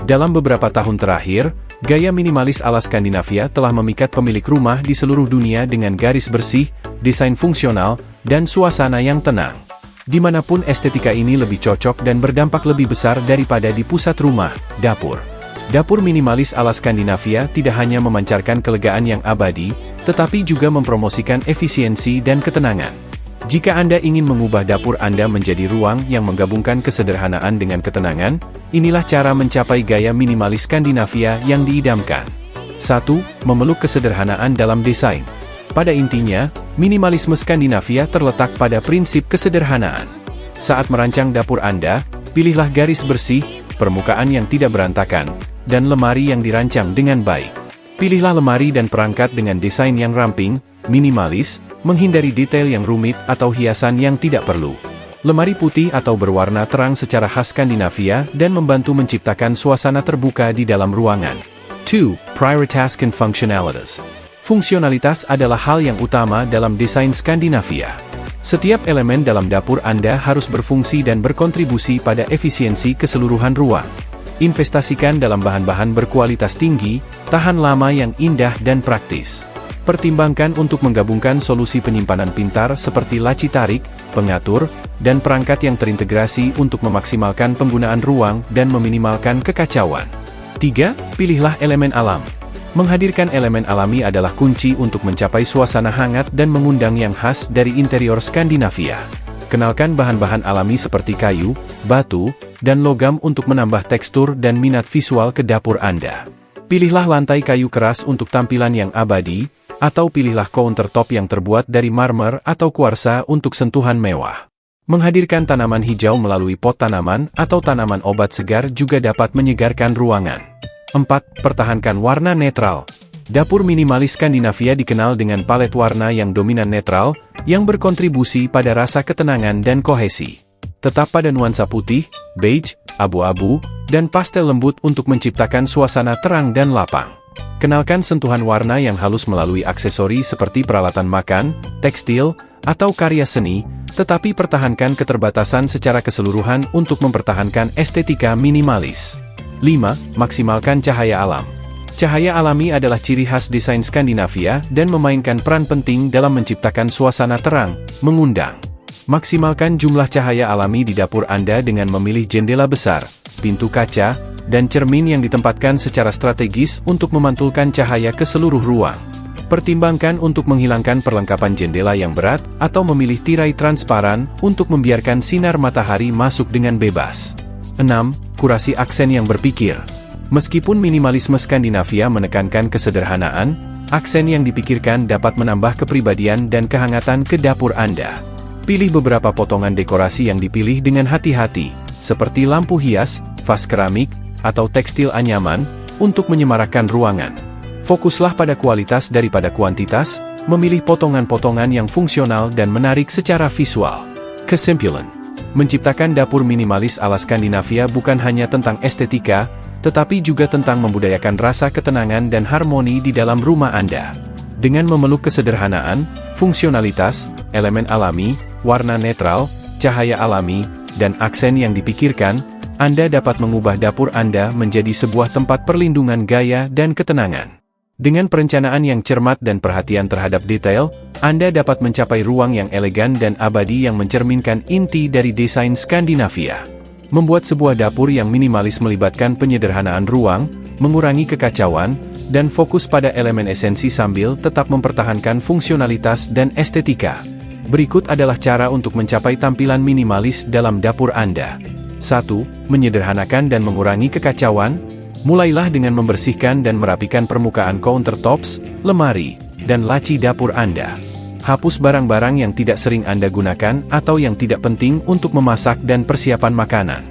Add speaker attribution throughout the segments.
Speaker 1: Dalam beberapa tahun terakhir, gaya minimalis ala Skandinavia telah memikat pemilik rumah di seluruh dunia dengan garis bersih, desain fungsional, dan suasana yang tenang. Dimanapun estetika ini lebih cocok dan berdampak lebih besar daripada di pusat rumah, dapur. Dapur minimalis ala Skandinavia tidak hanya memancarkan kelegaan yang abadi, tetapi juga mempromosikan efisiensi dan ketenangan. Jika Anda ingin mengubah dapur Anda menjadi ruang yang menggabungkan kesederhanaan dengan ketenangan, inilah cara mencapai gaya minimalis Skandinavia yang diidamkan. 1. Memeluk kesederhanaan dalam desain. Pada intinya, minimalisme Skandinavia terletak pada prinsip kesederhanaan. Saat merancang dapur Anda, pilihlah garis bersih, permukaan yang tidak berantakan, dan lemari yang dirancang dengan baik. Pilihlah lemari dan perangkat dengan desain yang ramping, minimalis, menghindari detail yang rumit atau hiasan yang tidak perlu. Lemari putih atau berwarna terang secara khas Skandinavia dan membantu menciptakan suasana terbuka di dalam ruangan. 2. Prioritize functionalities. Fungsionalitas adalah hal yang utama dalam desain Skandinavia. Setiap elemen dalam dapur Anda harus berfungsi dan berkontribusi pada efisiensi keseluruhan ruang. Investasikan dalam bahan-bahan berkualitas tinggi, tahan lama yang indah dan praktis. Pertimbangkan untuk menggabungkan solusi penyimpanan pintar seperti laci tarik, pengatur, dan perangkat yang terintegrasi untuk memaksimalkan penggunaan ruang dan meminimalkan kekacauan. 3. Pilihlah elemen alam. Menghadirkan elemen alami adalah kunci untuk mencapai suasana hangat dan mengundang yang khas dari interior Skandinavia. Kenalkan bahan-bahan alami seperti kayu, batu, dan logam untuk menambah tekstur dan minat visual ke dapur Anda. Pilihlah lantai kayu keras untuk tampilan yang abadi, atau pilihlah countertop yang terbuat dari marmer atau kuarsa untuk sentuhan mewah. Menghadirkan tanaman hijau melalui pot tanaman atau tanaman obat segar juga dapat menyegarkan ruangan. 4. Pertahankan warna netral. Dapur minimalis Skandinavia dikenal dengan palet warna yang dominan netral, yang berkontribusi pada rasa ketenangan dan kohesi. Tetap pada nuansa putih, beige, abu-abu, dan pastel lembut untuk menciptakan suasana terang dan lapang. Kenalkan sentuhan warna yang halus melalui aksesori seperti peralatan makan, tekstil, atau karya seni, tetapi pertahankan keterbatasan secara keseluruhan untuk mempertahankan estetika minimalis. 5. Maksimalkan cahaya alam. Cahaya alami adalah ciri khas desain Skandinavia dan memainkan peran penting dalam menciptakan suasana terang, mengundang. Maksimalkan jumlah cahaya alami di dapur Anda dengan memilih jendela besar, pintu kaca, dan cermin yang ditempatkan secara strategis untuk memantulkan cahaya ke seluruh ruang. Pertimbangkan untuk menghilangkan perlengkapan jendela yang berat atau memilih tirai transparan untuk membiarkan sinar matahari masuk dengan bebas. 6. Kurasi aksen yang berpikir. Meskipun minimalisme Skandinavia menekankan kesederhanaan, aksen yang dipikirkan dapat menambah kepribadian dan kehangatan ke dapur Anda. Pilih beberapa potongan dekorasi yang dipilih dengan hati-hati, seperti lampu hias, vas keramik, atau tekstil anyaman, untuk menyemarakkan ruangan. Fokuslah pada kualitas daripada kuantitas, memilih potongan-potongan yang fungsional dan menarik secara visual. Kesimpulan, menciptakan dapur minimalis ala Skandinavia bukan hanya tentang estetika, tetapi juga tentang membudayakan rasa ketenangan dan harmoni di dalam rumah Anda. Dengan memeluk kesederhanaan, fungsionalitas, elemen alami, warna netral, cahaya alami, dan aksen yang dipikirkan, Anda dapat mengubah dapur Anda menjadi sebuah tempat perlindungan gaya dan ketenangan. Dengan perencanaan yang cermat dan perhatian terhadap detail, Anda dapat mencapai ruang yang elegan dan abadi yang mencerminkan inti dari desain Skandinavia. Membuat sebuah dapur yang minimalis melibatkan penyederhanaan ruang, mengurangi kekacauan, dan fokus pada elemen esensi sambil tetap mempertahankan fungsionalitas dan estetika. Berikut adalah cara untuk mencapai tampilan minimalis dalam dapur Anda. 1. Menyederhanakan dan mengurangi kekacauan. Mulailah dengan membersihkan dan merapikan permukaan countertops, lemari, dan laci dapur Anda. Hapus barang-barang yang tidak sering Anda gunakan atau yang tidak penting untuk memasak dan persiapan makanan.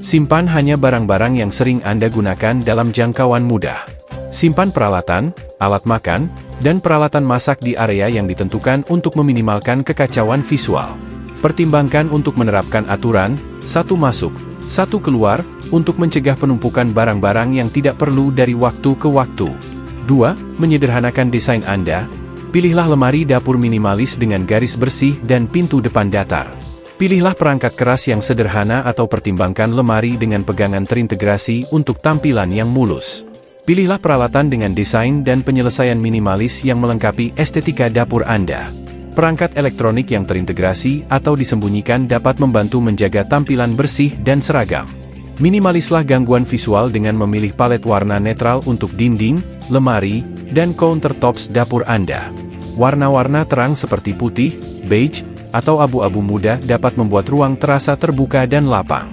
Speaker 1: Simpan hanya barang-barang yang sering Anda gunakan dalam jangkauan mudah. Simpan peralatan, alat makan, dan peralatan masak di area yang ditentukan untuk meminimalkan kekacauan visual. Pertimbangkan untuk menerapkan aturan, 1 masuk, 1 keluar, untuk mencegah penumpukan barang-barang yang tidak perlu dari waktu ke waktu. 2. Menyederhanakan desain Anda. Pilihlah lemari dapur minimalis dengan garis bersih dan pintu depan datar. Pilihlah perangkat keras yang sederhana atau pertimbangkan lemari dengan pegangan terintegrasi untuk tampilan yang mulus. Pilihlah peralatan dengan desain dan penyelesaian minimalis yang melengkapi estetika dapur Anda. Perangkat elektronik yang terintegrasi atau disembunyikan dapat membantu menjaga tampilan bersih dan seragam. Minimalislah gangguan visual dengan memilih palet warna netral untuk dinding, lemari, dan countertops dapur Anda. Warna-warna terang seperti putih, beige, atau abu-abu muda dapat membuat ruang terasa terbuka dan lapang.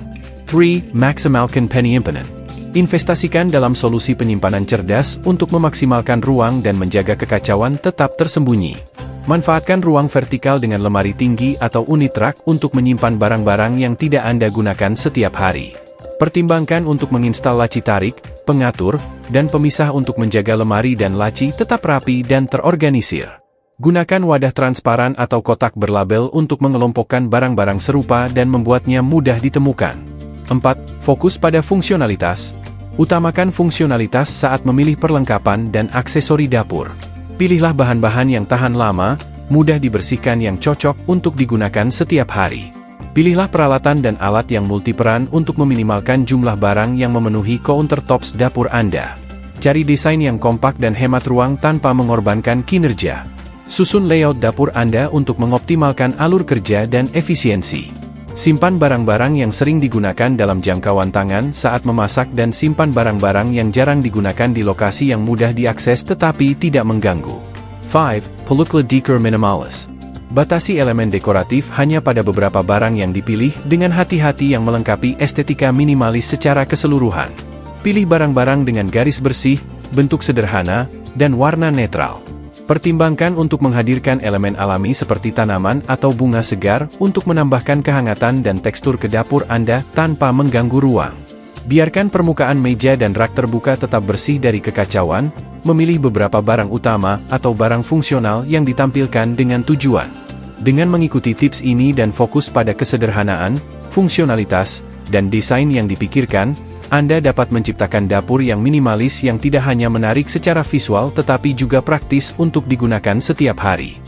Speaker 1: 3. Maximalkan penyimpanan. Investasikan dalam solusi penyimpanan cerdas untuk memaksimalkan ruang dan menjaga kekacauan tetap tersembunyi. Manfaatkan ruang vertikal dengan lemari tinggi atau unit rak untuk menyimpan barang-barang yang tidak Anda gunakan setiap hari. Pertimbangkan untuk menginstal laci tarik, pengatur, dan pemisah untuk menjaga lemari dan laci tetap rapi dan terorganisir. Gunakan wadah transparan atau kotak berlabel untuk mengelompokkan barang-barang serupa dan membuatnya mudah ditemukan. 4. Fokus pada fungsionalitas. Utamakan fungsionalitas saat memilih perlengkapan dan aksesori dapur. Pilihlah bahan-bahan yang tahan lama, mudah dibersihkan yang cocok untuk digunakan setiap hari. Pilihlah peralatan dan alat yang multiperan untuk meminimalkan jumlah barang yang memenuhi countertops dapur Anda. Cari desain yang kompak dan hemat ruang tanpa mengorbankan kinerja. Susun layout dapur Anda untuk mengoptimalkan alur kerja dan efisiensi. Simpan barang-barang yang sering digunakan dalam jangkauan tangan saat memasak dan simpan barang-barang yang jarang digunakan di lokasi yang mudah diakses tetapi tidak mengganggu. 5. Pelukle decor minimalis. Batasi elemen dekoratif hanya pada beberapa barang yang dipilih dengan hati-hati yang melengkapi estetika minimalis secara keseluruhan. Pilih barang-barang dengan garis bersih, bentuk sederhana, dan warna netral. Pertimbangkan untuk menghadirkan elemen alami seperti tanaman atau bunga segar untuk menambahkan kehangatan dan tekstur ke dapur Anda tanpa mengganggu ruang. Biarkan permukaan meja dan rak terbuka tetap bersih dari kekacauan, memilih beberapa barang utama atau barang fungsional yang ditampilkan dengan tujuan. Dengan mengikuti tips ini dan fokus pada kesederhanaan, fungsionalitas, dan desain yang dipikirkan, Anda dapat menciptakan dapur yang minimalis yang tidak hanya menarik secara visual tetapi juga praktis untuk digunakan setiap hari.